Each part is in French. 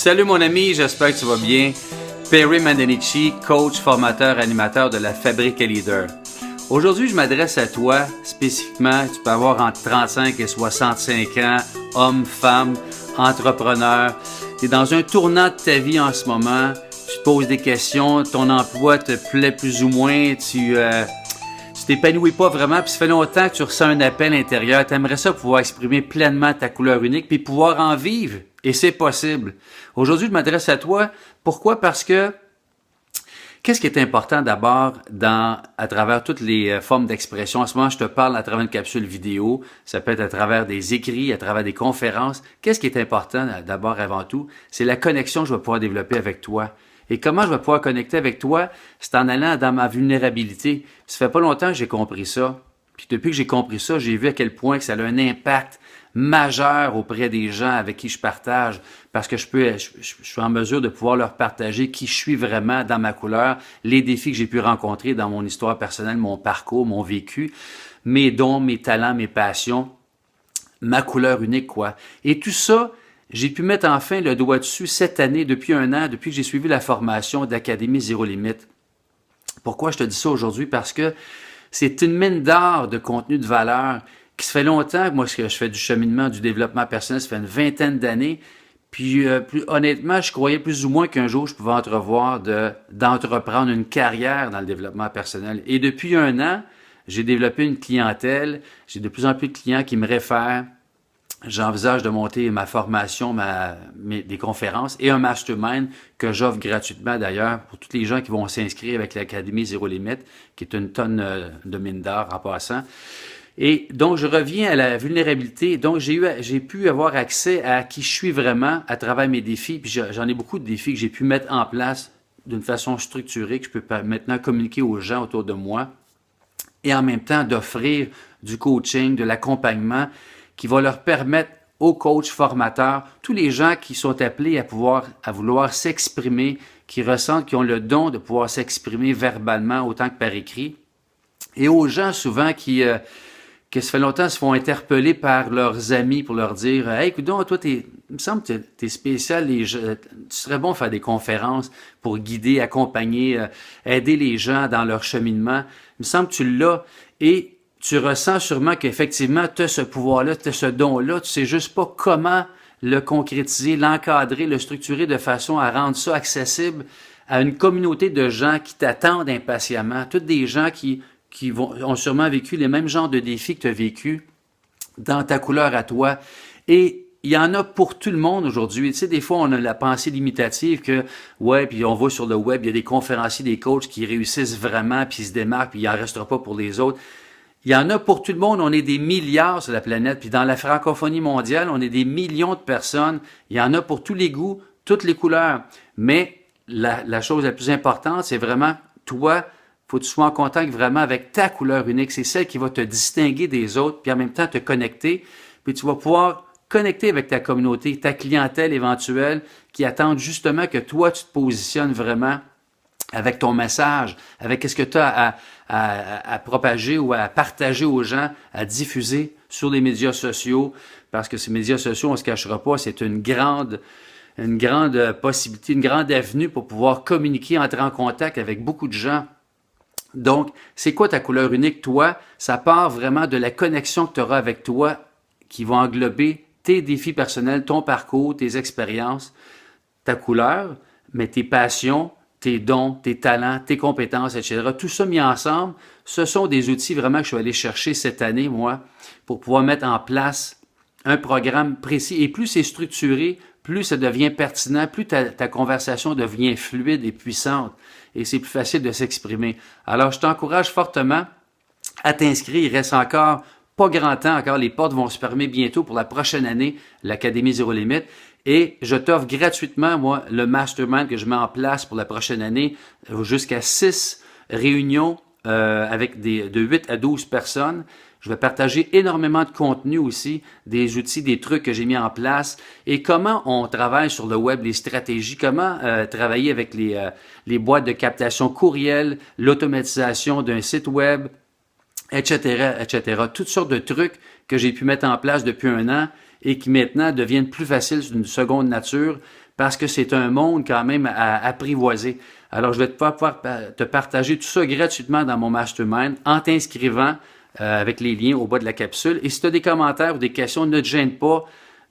Salut mon ami, j'espère que tu vas bien. Perry Mandanici, coach, formateur, animateur de la Fabrique à Leader. Aujourd'hui, je m'adresse à toi spécifiquement. Tu peux avoir entre 35 et 65 ans, homme, femme, entrepreneur. Tu es dans un tournant de ta vie en ce moment. Tu te poses des questions, ton emploi te plaît plus ou moins, tu t'épanouis pas vraiment, puis ça fait longtemps que tu ressens un appel intérieur. Tu aimerais ça pouvoir exprimer pleinement ta couleur unique, puis pouvoir en vivre. Et c'est possible. Aujourd'hui, je m'adresse à toi. Pourquoi? Parce que qu'est-ce qui est important d'abord à travers toutes les formes d'expression? En ce moment, je te parle à travers une capsule vidéo. Ça peut être à travers des écrits, à travers des conférences. Qu'est-ce qui est important d'abord avant tout? C'est la connexion que je vais pouvoir développer avec toi. Et comment je vais pouvoir connecter avec toi? C'est en allant dans ma vulnérabilité. Ça fait pas longtemps que j'ai compris ça. Puis depuis que j'ai compris ça, j'ai vu à quel point que ça a un impact majeur auprès des gens avec qui je partage, parce que je suis en mesure de pouvoir leur partager qui je suis vraiment dans ma couleur, les défis que j'ai pu rencontrer dans mon histoire personnelle, mon parcours, mon vécu, mes dons, mes talents, mes passions, ma couleur unique, quoi. Et tout ça, j'ai pu mettre enfin le doigt dessus cette année, depuis un an, depuis que j'ai suivi la formation d'Académie Zéro Limite. Pourquoi je te dis ça aujourd'hui? Parce que c'est une mine d'or de contenu de valeur qui se fait longtemps. Moi, que je fais du cheminement, du développement personnel, ça fait une vingtaine d'années. Puis, honnêtement, je croyais plus ou moins qu'un jour, je pouvais entrevoir d'entreprendre une carrière dans le développement personnel. Et depuis un an, j'ai développé une clientèle. J'ai de plus en plus de clients qui me réfèrent. J'envisage de monter ma formation, des conférences et un mastermind que j'offre gratuitement d'ailleurs pour tous les gens qui vont s'inscrire avec l'Académie Zéro Limite, qui est une tonne de mine d'or en passant. Et donc, je reviens à la vulnérabilité. Donc, j'ai pu avoir accès à qui je suis vraiment à travers mes défis. Puis j'en ai beaucoup de défis que j'ai pu mettre en place d'une façon structurée, que je peux maintenant communiquer aux gens autour de moi. Et en même temps, d'offrir du coaching, de l'accompagnement qui va leur permettre aux coachs, formateurs, tous les gens qui sont appelés à vouloir s'exprimer, qui ressentent, qui ont le don de pouvoir s'exprimer verbalement autant que par écrit. Et aux gens souvent qui ça fait longtemps, se font interpeller par leurs amis pour leur dire « Hey, écoute donc, toi, il me semble que t'es spécial, tu serais bon de faire des conférences pour guider, accompagner, aider les gens dans leur cheminement. Il me semble que tu l'as. » Et tu ressens sûrement qu'effectivement, tu as ce pouvoir-là, tu as ce don-là, tu sais juste pas comment le concrétiser, l'encadrer, le structurer de façon à rendre ça accessible à une communauté de gens qui t'attendent impatiemment. Toutes des gens qui ont sûrement vécu les mêmes genres de défis que tu as vécu dans ta couleur à toi. Et il y en a pour tout le monde aujourd'hui. Tu sais, des fois, on a la pensée limitative que, ouais, puis on voit sur le web, il y a des conférenciers, des coachs qui réussissent vraiment, puis ils se démarquent, puis il n'en restera pas pour les autres. Il y en a pour tout le monde. On est des milliards sur la planète. Puis dans la francophonie mondiale, on est des millions de personnes. Il y en a pour tous les goûts, toutes les couleurs. Mais la chose la plus importante, c'est vraiment toi, faut que tu sois en contact vraiment avec ta couleur unique. C'est celle qui va te distinguer des autres, puis en même temps te connecter. Puis tu vas pouvoir connecter avec ta communauté, ta clientèle éventuelle qui attendent justement que toi, tu te positionnes vraiment avec ton message, avec ce que tu as à propager ou à partager aux gens, à diffuser sur les médias sociaux, parce que ces médias sociaux, on ne se cachera pas, c'est une grande possibilité, une grande avenue pour pouvoir communiquer, entrer en contact avec beaucoup de gens. Donc, c'est quoi ta couleur unique, toi? Ça part vraiment de la connexion que tu auras avec toi qui va englober tes défis personnels, ton parcours, tes expériences, ta couleur, mais tes passions, tes dons, tes talents, tes compétences, etc. Tout ça mis ensemble, ce sont des outils vraiment que je suis allé chercher cette année, moi, pour pouvoir mettre en place un programme précis. Et plus c'est structuré, plus ça devient pertinent, plus ta conversation devient fluide et puissante. Et c'est plus facile de s'exprimer. Alors, je t'encourage fortement à t'inscrire. Il reste encore pas grand temps, encore les portes vont se fermer bientôt pour la prochaine année, l'Académie Zéro Limite. Et je t'offre gratuitement, moi, le mastermind que je mets en place pour la prochaine année, jusqu'à 6 réunions avec de 8 à 12 personnes. Je vais partager énormément de contenu aussi, des outils, des trucs que j'ai mis en place et comment on travaille sur le web, les stratégies, comment travailler avec les boîtes de captation courriel, l'automatisation d'un site web, etc., etc. Toutes sortes de trucs que j'ai pu mettre en place depuis un an et qui maintenant deviennent plus faciles d'une seconde nature parce que c'est un monde quand même à apprivoiser. Alors, je vais pouvoir te partager tout ça gratuitement dans mon mastermind en t'inscrivant avec les liens au bas de la capsule. Et si tu as des commentaires ou des questions, ne te gêne pas.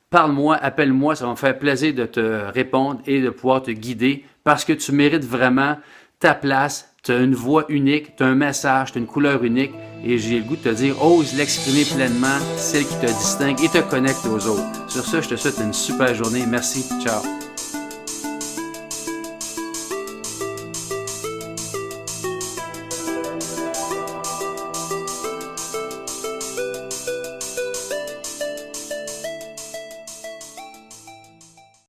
Parle-moi, appelle-moi, ça va me faire plaisir de te répondre et de pouvoir te guider parce que tu mérites vraiment ta place. Tu as une voix unique, tu as un message, tu as une couleur unique et j'ai le goût de te dire, ose l'exprimer pleinement, celle qui te distingue et te connecte aux autres. Sur ça, je te souhaite une super journée. Merci. Ciao.